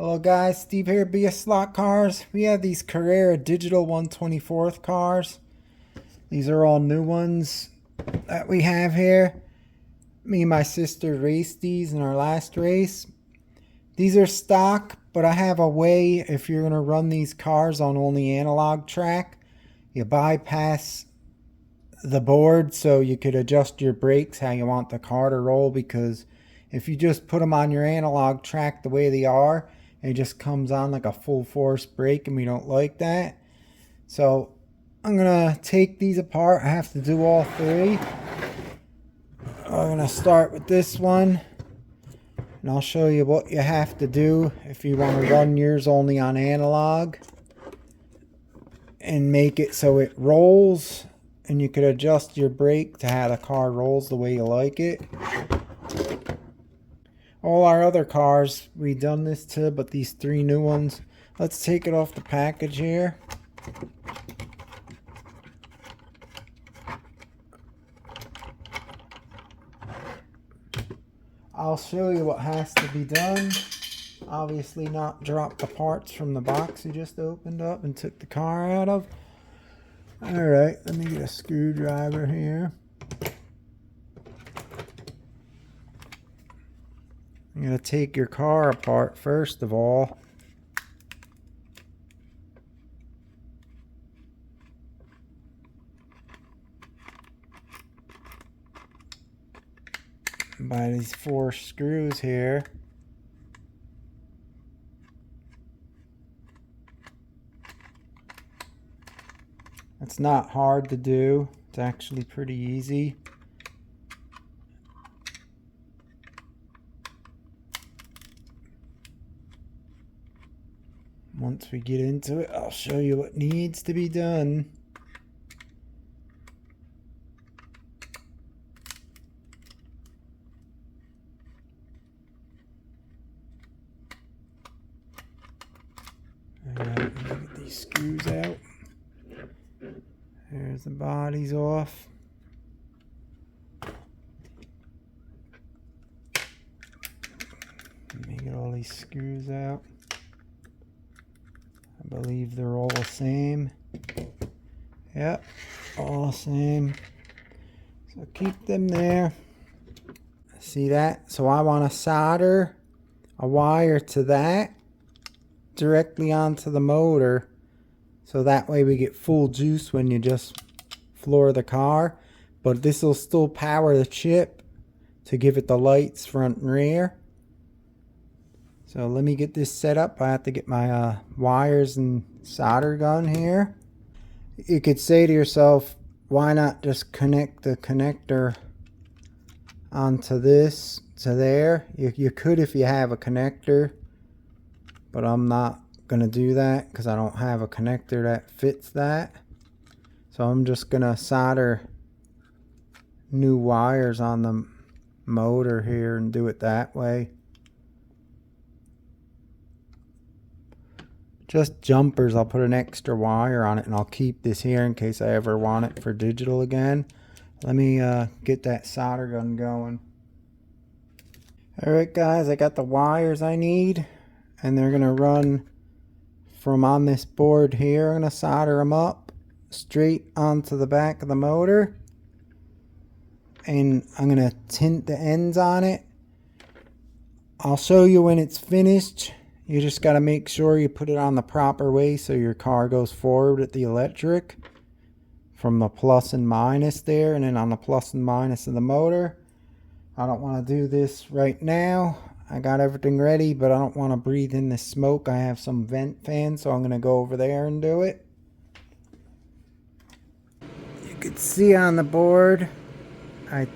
Hello guys, Steve here, BS Slot Cars. We have these Carrera digital 1/24 cars. These are all new ones that we have here. Me and my sister raced these in our last race. These are stock, but I have a way if you're going to run these cars on only analog track. You bypass the board so you could adjust your brakes how you want the car to roll, because if you just put them on your analog track the way they are, it just comes on like a full force brake, and we don't like that. So I'm gonna take these apart. I have to do all three. I'm gonna start with this one, and I'll show you what you have to do if you want to run yours only on analog and make it so it rolls, and you could adjust your brake to how the car rolls the way you like it. All our other cars we done this to, but these three new ones, let's take it off the package here. I'll show you what has to be done. Obviously not drop the parts from the box you just opened up and took the car out of. Alright, let me get a screwdriver here. I'm going to take your car apart first of all. By these 4 screws here. It's not hard to do. It's actually pretty easy. Once we get into it, I'll show you what needs to be done. Alright, let me get these screws out. There's the bodies off. Let me get all these screws out. I believe they're all the same. Yep, all the same. So keep them there. See that? So I want to solder a wire to that directly onto the motor, so that way we get full juice when you just floor the car. But this will still power the chip to give it the lights front and rear. So let me get this set up. I have to get my wires and solder gun here. You could say to yourself, why not just connect the connector onto this to there? You could if you have a connector, but I'm not going to do that because I don't have a connector that fits that. So I'm just going to solder new wires on the motor here and do it that way. Just jumpers, I'll put an extra wire on it, and I'll keep this here in case I ever want it for digital again. Let me get that solder gun going. Alright guys, I got the wires I need, and they're going to run from on this board here. I'm going to solder them up straight onto the back of the motor, and I'm going to tint the ends on it. I'll show you when it's finished. You just got to make sure you put it on the proper way so your car goes forward with the electric from the plus and minus there, and then on the plus and minus of the motor. I don't want to do this right now. I got everything ready, but I don't want to breathe in the smoke. I have some vent fans, so I'm going to go over there and do it. You can see on the board, I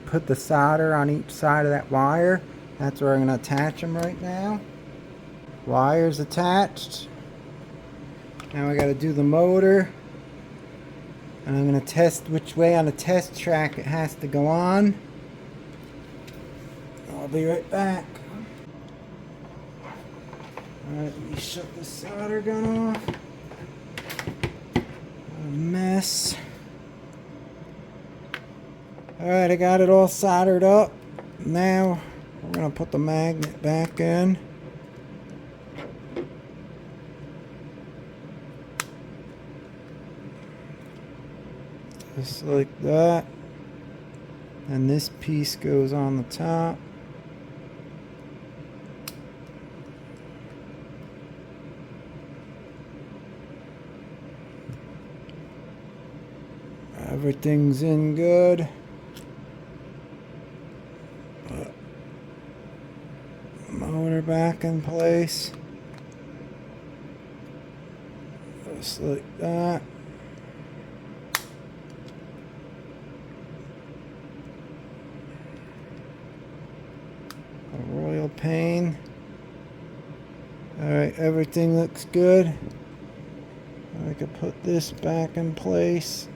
put the solder on each side of that wire. That's where I'm going to attach them right now. Wires attached. Now I got to do the motor, and I'm going to test which way on the test track it has to go on. I'll be right back. Alright, let me shut the solder gun off. What a mess. Alright, I got it all soldered up. Now we're going to put the magnet back in. Just like that. And this piece goes on the top. Everything's in good. Motor back in place. Just like that. A royal pain. Alright, everything looks good. I could put this back in place.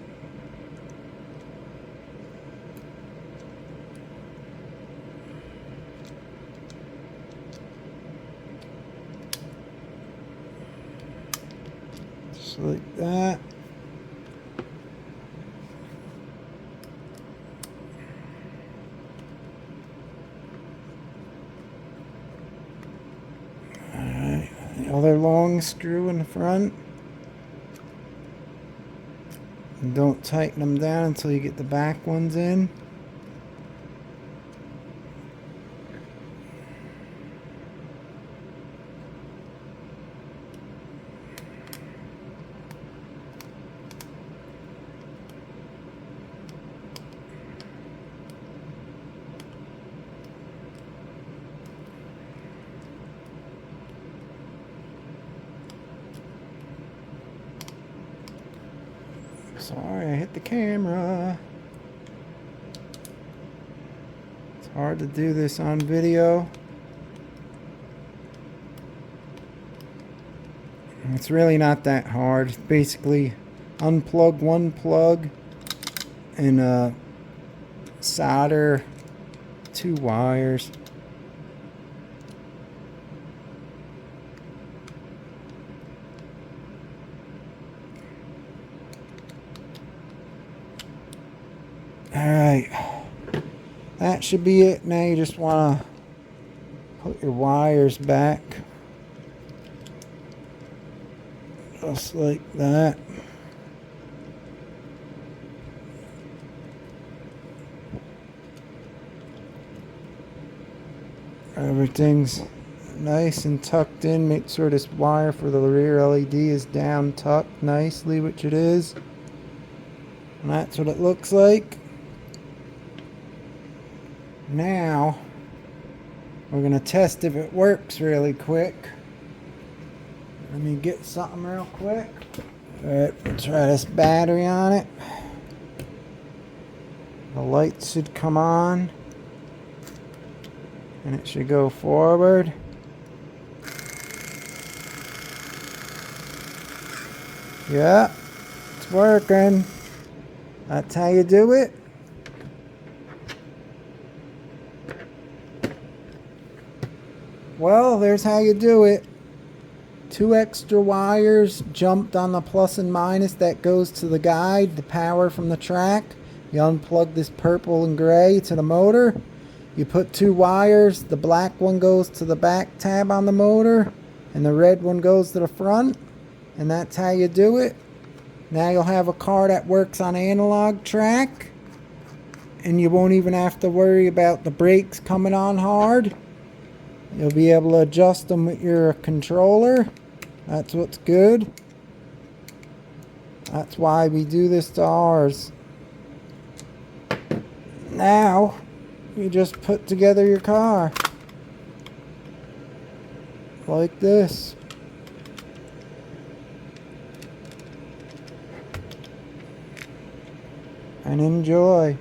Just like that. Alright, the other long screw in the front. And don't tighten them down until you get the back ones in. Sorry, I hit the camera. It's hard to do this on video. It's really not that hard. Basically, unplug one plug and solder 2 wires. Alright, that should be it. Now you just want to put your wires back. Just like that. Everything's nice and tucked in. Make sure this wire for the rear LED is down tucked nicely, which it is. And that's what it looks like. Now, we're going to test if it works really quick. Let me get something real quick. Alright, we'll try this battery on it. The lights should come on. And it should go forward. Yeah, it's working. That's how you do it. Well, there's how you do it. 2 extra wires jumped on the plus and minus that goes to the guide, the power from the track. You unplug this purple and gray to the motor. You put 2 wires. The black one goes to the back tab on the motor, and the red one goes to the front. And that's how you do it. Now you'll have a car that works on analog track, and you won't even have to worry about the brakes coming on hard. You'll be able to adjust them with your controller. That's what's good. That's why we do this to ours. Now, you just put together your car. Like this. And enjoy.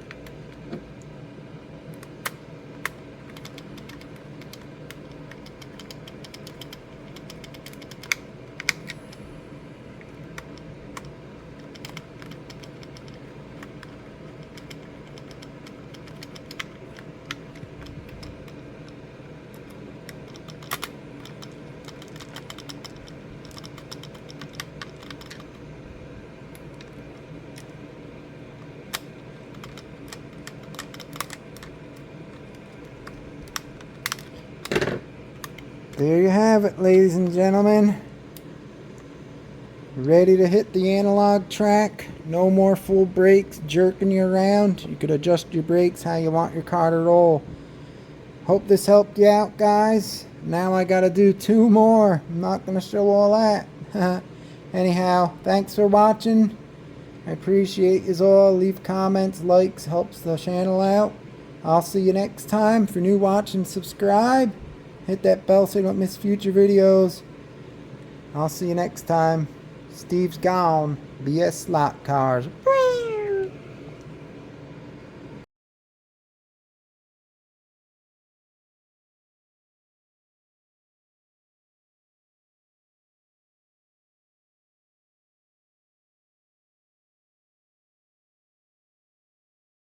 There you have it, ladies and gentlemen. ready to hit the analog track. No more full brakes jerking you around. You could adjust your brakes how you want your car to roll. Hope this helped you out, guys. Now I gotta do 2 more. I'm not gonna show all that. Anyhow, thanks for watching. I appreciate you all. Leave comments, likes, helps the channel out. I'll see you next time. If you're new, watch and subscribe. Hit that bell so you don't miss future videos. I'll see you next time. Steve's gone. BS Slot Cars.